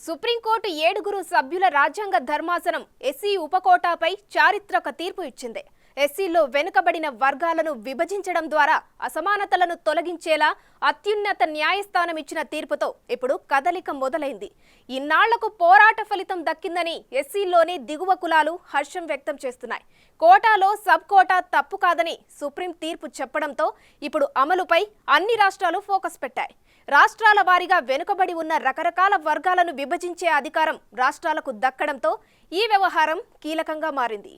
Supreme court 7 సభ్యుల రాజ్యాంగ ధర్మాసనం ఎస్సీ ఉపకోటాపై చారిత్రక తీర్పు ఇచ్చింది. ఎస్సీలో వెనుకబడిన వర్గాలను విభజించడం ద్వారా అసమానతలను తొలగించేలా అత్యున్నత న్యాయస్థానం ఇచ్చిన తీర్పుతో ఇప్పుడు కదలిక మొదలైంది. ఇన్నాళ్లకు పోరాట ఫలితం దక్కిందని ఎస్సీలోని దిగువ కులాలు హర్షం వ్యక్తం చేస్తున్నాయి. కోటాలో సబ్ కోటా తప్పు కాదని సుప్రీం తీర్పు చెప్పడంతో ఇప్పుడు అమలుపై అన్ని రాష్ట్రాలు ఫోకస్ పెట్టాయి. రాష్ట్రాల వారీగా వెనుకబడి ఉన్న రకరకాల వర్గాలను విభజించే అధికారం రాష్ట్రాలకు దక్కడంతో ఈ వ్యవహారం కీలకంగా మారింది.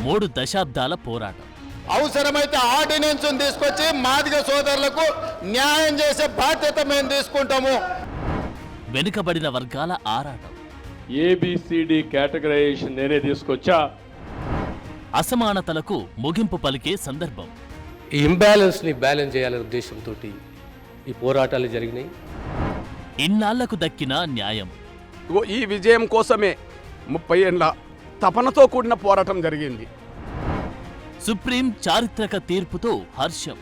మూడు దశాబ్దాల పోరాటం. అవసరమైతే ఆర్డినెన్స్ తీసుకొచ్చి మాదిగ సోదరులకు న్యాయం చేసే బాధ్యత మేము తీసుకుంటాము. వెనుకబడిన వర్గాల ఆరాటం. ఏబిసిడి కేటగరైజేషన్ నేనే తీసుకొచ్చా. అసమానతలకు ముగింపు పలికే సందర్భం. ఈ ఇంబ్యాలెన్స్ ని బ్యాలెన్స్ చేయాలనే ఉద్దేశంతో ఈ పోరాటాలు జరిగినాయి. ఇన్నాళ్లకు దక్కిన న్యాయం. ఈ విజయం కోసమే 30 ఏళ్ల తపనతో కూడిన పోరాటం జరిగింది. సుప్రీం చారిత్రక తీర్పుతో హర్షం.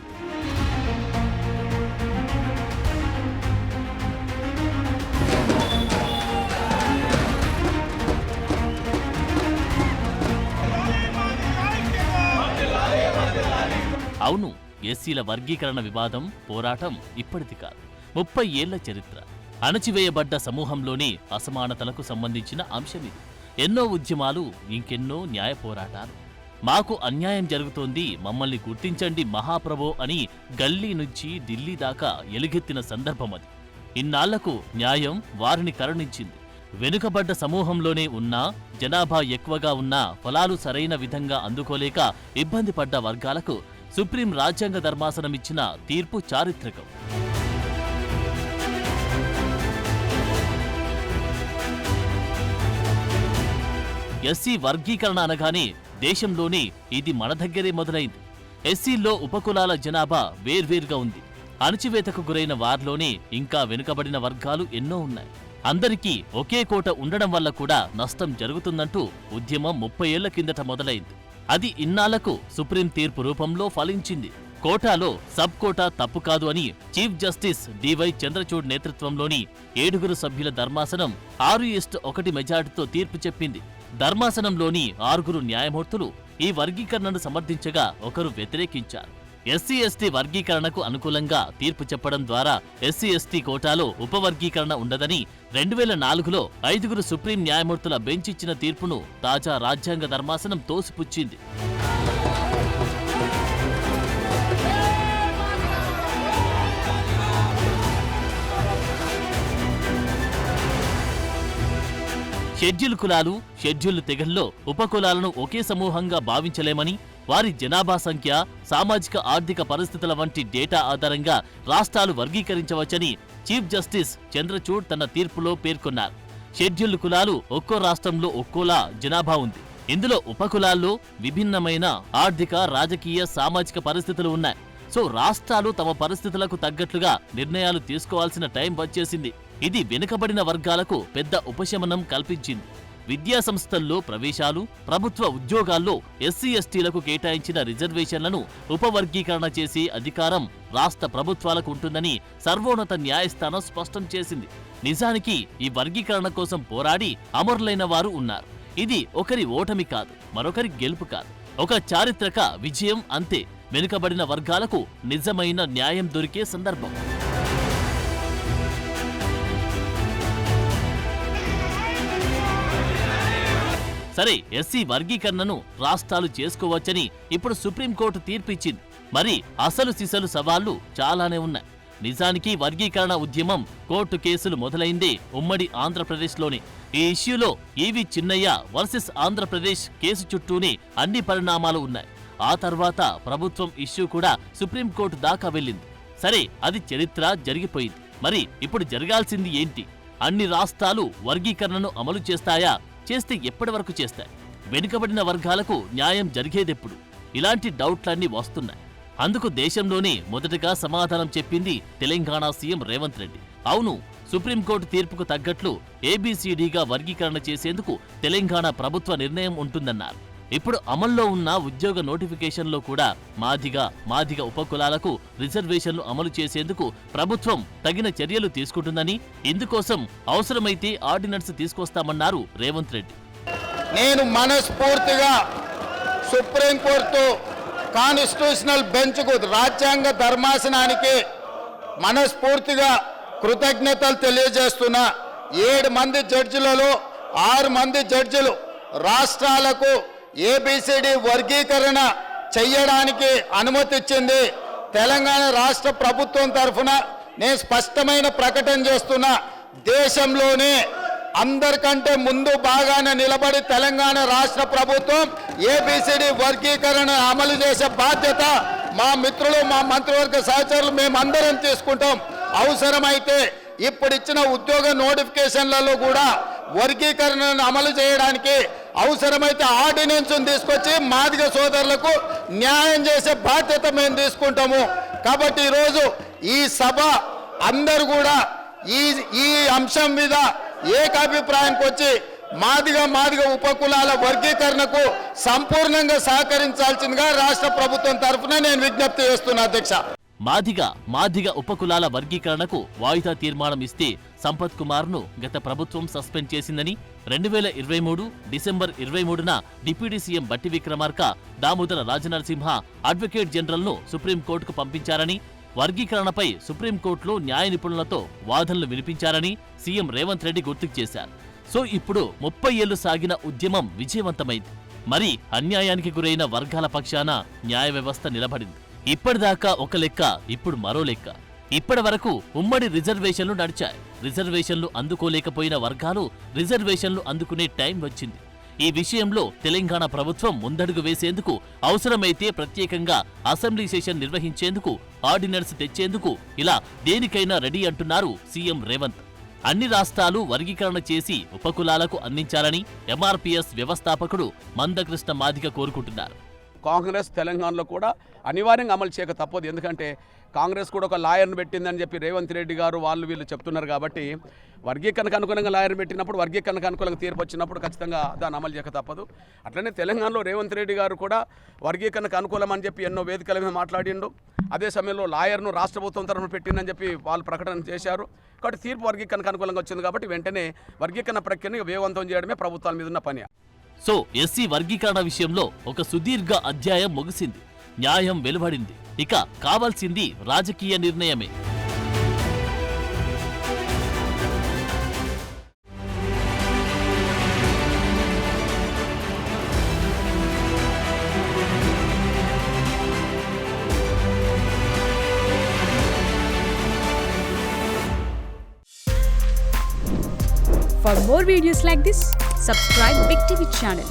అవును, ఎస్సీల వర్గీకరణ వివాదం పోరాటం ఇప్పటిది కాదు, 30 ఏళ్ల చరిత్ర. అణచివేయబడ్డ సమూహంలోని అసమానతలకు సంబంధించిన అంశమిది. ఎన్నో ఉద్యమాలు, ఇంకెన్నో న్యాయ పోరాటాలు. మాకు అన్యాయం జరుగుతోంది, మమ్మల్ని గుర్తించండి మహాప్రభో అని గల్లీ నుంచి ఢిల్లీ దాకా ఎలుగెత్తిన సందర్భం అది. ఇన్నాళ్లకు న్యాయం వారిని కరుణించింది. వెనుకబడ్డ సమూహంలోనే ఉన్నా, జనాభా ఎక్కువగా ఉన్నా ఫలాలు సరైన విధంగా అందుకోలేక ఇబ్బంది పడ్డ వర్గాలకు సుప్రీం రాజ్యాంగ ధర్మాసనం ఇచ్చిన తీర్పు చారిత్రకం. ఎస్సీ వర్గీకరణ అనగానే దేశంలోని ఇది మన దగ్గరే మొదలైంది. ఎస్సీల్లో ఉపకులాల జనాభా వేర్వేరుగా ఉంది. అణచివేతకు గురైన వారిలోనే ఇంకా వెనుకబడిన వర్గాలు ఎన్నో ఉన్నాయి. అందరికీ ఒకే కోట ఉండడం వల్ల కూడా నష్టం జరుగుతుందంటూ ఉద్యమం 30 ఏళ్ల కిందట మొదలైంది. అది ఇన్నాళ్లకు సుప్రీం తీర్పు రూపంలో ఫలించింది. కోటాలో సబ్ కోటా తప్పు కాదు అని చీఫ్ జస్టిస్ డివై చంద్రచూడ్ నేతృత్వంలోని 7 సభ్యుల ధర్మాసనం 6:1 మెజార్టీతో తీర్పు చెప్పింది. ధర్మాసనంలోని 6 న్యాయమూర్తులు ఈ వర్గీకరణను సమర్థించగా ఒకరు వ్యతిరేకించారు. ఎస్సీ ఎస్టీ వర్గీకరణకు అనుకూలంగా తీర్పు చెప్పడం ద్వారా ఎస్సీ ఎస్టీ కోటాలో ఉపవర్గీకరణ ఉండదని 2004లో 5 సుప్రీం న్యాయమూర్తుల బెంచ్ ఇచ్చిన తీర్పును తాజా రాజ్యాంగ ధర్మాసనం తోసిపుచ్చింది. షెడ్యూల్ కులాలు, షెడ్యూల్ తెగల్లో ఉపకులాలను ఒకే సమూహంగా భావించలేమని, వారి జనాభా సంఖ్య, సామాజిక ఆర్థిక పరిస్థితుల వంటి డేటా ఆధారంగా రాష్ట్రాలు వర్గీకరించవచ్చని చీఫ్ జస్టిస్ చంద్రచూడ్ తన తీర్పులో పేర్కొన్నారు. షెడ్యూల్ కులాలు ఒక్కో రాష్ట్రంలో ఒక్కోలా జనాభా ఉంది. ఇందులో ఉపకులాల్లో విభిన్నమైన ఆర్థిక, రాజకీయ, సామాజిక పరిస్థితులు ఉన్నాయి. సో రాష్ట్రాలు తమ పరిస్థితులకు తగ్గట్లుగా నిర్ణయాలు తీసుకోవాల్సిన టైం వచ్చేసింది. ఇది వెనుకబడిన వర్గాలకు పెద్ద ఉపశమనం కల్పించింది. విద్యా సంస్థల్లో ప్రవేశాలు, ప్రభుత్వ ఉద్యోగాల్లో ఎస్సీ ఎస్టీలకు కేటాయించిన రిజర్వేషన్లను ఉపవర్గీకరణ చేసే అధికారం రాష్ట్ర ప్రభుత్వాలకు ఉంటుందని సర్వోన్నత న్యాయస్థానం స్పష్టం చేసింది. నిజానికి ఈ వర్గీకరణ కోసం పోరాడి అమరులైన వారు ఉన్నారు. ఇది ఒకరి ఓటమి కాదు, మరొకరి గెలుపు కాదు, ఒక చారిత్రక విజయం అంతే. వెనుకబడిన వర్గాలకు నిజమైన న్యాయం దొరికే సందర్భం. సరే, ఎస్సీ వర్గీకరణను రాష్ట్రాలు చేసుకోవచ్చని ఇప్పుడు సుప్రీంకోర్టు తీర్పిచ్చింది. మరి అసలు సిసలు సవాళ్లు చాలానే ఉన్నాయి. నిజానికి వర్గీకరణ ఉద్యమం, కోర్టు కేసులు మొదలైందే ఉమ్మడి ఆంధ్రప్రదేశ్లోనే. ఈ ఇష్యూలో ఈవి చిన్నయ్య వర్సెస్ ఆంధ్రప్రదేశ్ కేసు చుట్టూనే అన్ని పరిణామాలు ఉన్నాయి. ఆ తర్వాత ప్రభుత్వం ఇష్యూ కూడా సుప్రీంకోర్టు దాకా వెళ్ళింది. సరే, అది చరిత్ర, జరిగిపోయింది. మరి ఇప్పుడు జరగాల్సింది ఏంటి? అన్ని రాష్ట్రాలు వర్గీకరణను అమలు చేస్తాయా? చేస్తే ఎప్పటి వరకు చేస్తాయి? వెనుకబడిన వర్గాలకు న్యాయం జరిగేదెప్పుడు? ఇలాంటి డౌట్లన్నీ వస్తున్నాయి. అందుకు దేశంలోనే మొదటగా సమాధానం చెప్పింది తెలంగాణ సీఎం రేవంత్ రెడ్డి. అవును, సుప్రీంకోర్టు తీర్పుకు తగ్గట్లు ఏబీసీడీగా వర్గీకరణ చేసేందుకు తెలంగాణ ప్రభుత్వ నిర్ణయం ఉంటుందన్నారు. ఇప్పుడు అమల్లో ఉన్న ఉద్యోగ నోటిఫికేషన్లో కూడా మాదిగ ఉపకులాలకు రిజర్వేషన్లు అమలు చేసేందుకు ప్రభుత్వం తగిన చర్యలు తీసుకుంటుందని, ఇందుకోసం అవసరమైతే ఆర్డినెన్స్ తీసుకొస్తామన్నారు రేవంత్ రెడ్డి. నేను మనస్ఫూర్తిగా సుప్రీంకోర్టు కాన్స్టిట్యూషనల్ బెంచ్కు, రాజ్యాంగ ధర్మాసనానికి మనస్ఫూర్తిగా కృతజ్ఞతలు తెలియజేస్తున్నా. 7 మంది జడ్జిలలో 6 మంది జడ్జిలు రాష్ట్రాలకు ఏబిసిడి వర్గీకరణ చెయ్యడానికి అనుమతి ఇచ్చింది. తెలంగాణ రాష్ట్ర ప్రభుత్వం తరఫున నేను స్పష్టమైన ప్రకటన చేస్తున్నా, దేశంలోనే అందరికంటే ముందు బాగానే నిలబడి తెలంగాణ రాష్ట్ర ప్రభుత్వం ఏబిసిడి వర్గీకరణ అమలు చేసే బాధ్యత మా మిత్రులు, మా మంత్రివర్గ సహచరులు మేమందరం తీసుకుంటాం. అవసరమైతే ఇప్పుడు ఇచ్చిన ఉద్యోగ నోటిఫికేషన్లలో కూడా వర్గీకరణను అమలు చేయడానికి అవసరమైతే ఆర్డినెన్స్ తీసుకొచ్చి మాదిగ సోదరులకు న్యాయం చేసే బాధ్యత మేము తీసుకుంటాము. కాబట్టి ఈరోజు ఈ సభ అందరూ కూడా ఈ అంశం మీద ఏకాభిప్రాయానికి వచ్చి మాదిగ ఉపకులాల వర్గీకరణకు సంపూర్ణంగా సహకరించాల్సిందిగా రాష్ట్ర ప్రభుత్వం తరఫున నేను విజ్ఞప్తి చేస్తున్నా. అధ్యక్ష, మాదిగ ఉపకులాల వర్గీకరణకు వాయిదా తీర్మానం ఇస్తే సంపత్ కుమార్ను గత ప్రభుత్వం సస్పెండ్ చేసిందని, 2023 డిసెంబర్ 23న డిప్యూటీ సీఎం బట్టి విక్రమార్క దామోదర రాజనరసింహ అడ్వకేట్ జనరల్ను సుప్రీంకోర్టుకు పంపించారని, వర్గీకరణపై సుప్రీంకోర్టులో న్యాయ నిపుణులతో వాదనలు వినిపించారని సీఎం రేవంత్ రెడ్డి గుర్తుకు చేశారు. సో ఇప్పుడు 30 ఏళ్లు సాగిన ఉద్యమం విజయవంతమైంది. మరి అన్యాయానికి గురైన వర్గాల పక్షాన న్యాయ వ్యవస్థ నిలబడింది. ఇప్పటిదాకా ఒక లెక్క, ఇప్పుడు మరో లెక్క. ఇప్పటి వరకు ఉమ్మడి రిజర్వేషన్లు నడిచాయి. రిజర్వేషన్లు అందుకోలేకపోయిన వర్గాలు రిజర్వేషన్లు అందుకునే టైం వచ్చింది. ఈ విషయంలో తెలంగాణ ప్రభుత్వం ముందడుగు వేసేందుకు, అవసరమైతే ప్రత్యేకంగా అసెంబ్లీ సెషన్ నిర్వహించేందుకు, ఆర్డినెన్స్ తెచ్చేందుకు, ఇలా దేనికైనా రెడీ అంటున్నారు సీఎం రేవంత్. అన్ని రాష్ట్రాలు వర్గీకరణ చేసి ఉపకులాలకు అందించాలని ఎంఆర్పీఎస్ వ్యవస్థాపకుడు మందకృష్ణ మాదిగ కోరుకుంటున్నారు. కాంగ్రెస్ తెలంగాణలో కూడా అనివార్యంగా అమలు చేయక తప్పదు. ఎందుకంటే కాంగ్రెస్ కూడా ఒక లాయర్ను పెట్టిందని చెప్పి రేవంత్ రెడ్డి గారు వీళ్ళు చెప్తున్నారు. కాబట్టి వర్గీకరణకు అనుకూలంగా లాయర్ని పెట్టినప్పుడు, వర్గీకరణకు అనుకూలంగా తీర్పు వచ్చినప్పుడు ఖచ్చితంగా దాన్ని అమలు చేయక తప్పదు. అట్లనే తెలంగాణలో రేవంత్ రెడ్డి గారు కూడా వర్గీకరణకు అనుకూలం అని చెప్పి ఎన్నో వేదికల మీద మాట్లాడిండు. అదే సమయంలో లాయర్ను రాష్ట్ర ప్రభుత్వం తరఫున పెట్టిందని చెప్పి వాళ్ళు ప్రకటన చేశారు. కాబట్టి తీర్పు వర్గీకరణకు అనుకూలంగా వచ్చింది. కాబట్టి వెంటనే వర్గీకరణ ప్రక్రియను వేగవంతం చేయడమే ప్రభుత్వాల మీద ఉన్న పని. సో ఎస్సీ వర్గీకరణ విషయంలో ఒక సుదీర్ఘ అధ్యాయం ముగిసింది. న్యాయం వెలువడింది. ఇక కావాల్సింది రాజకీయ నిర్ణయమే. For more videos like this, subscribe Big TV channel.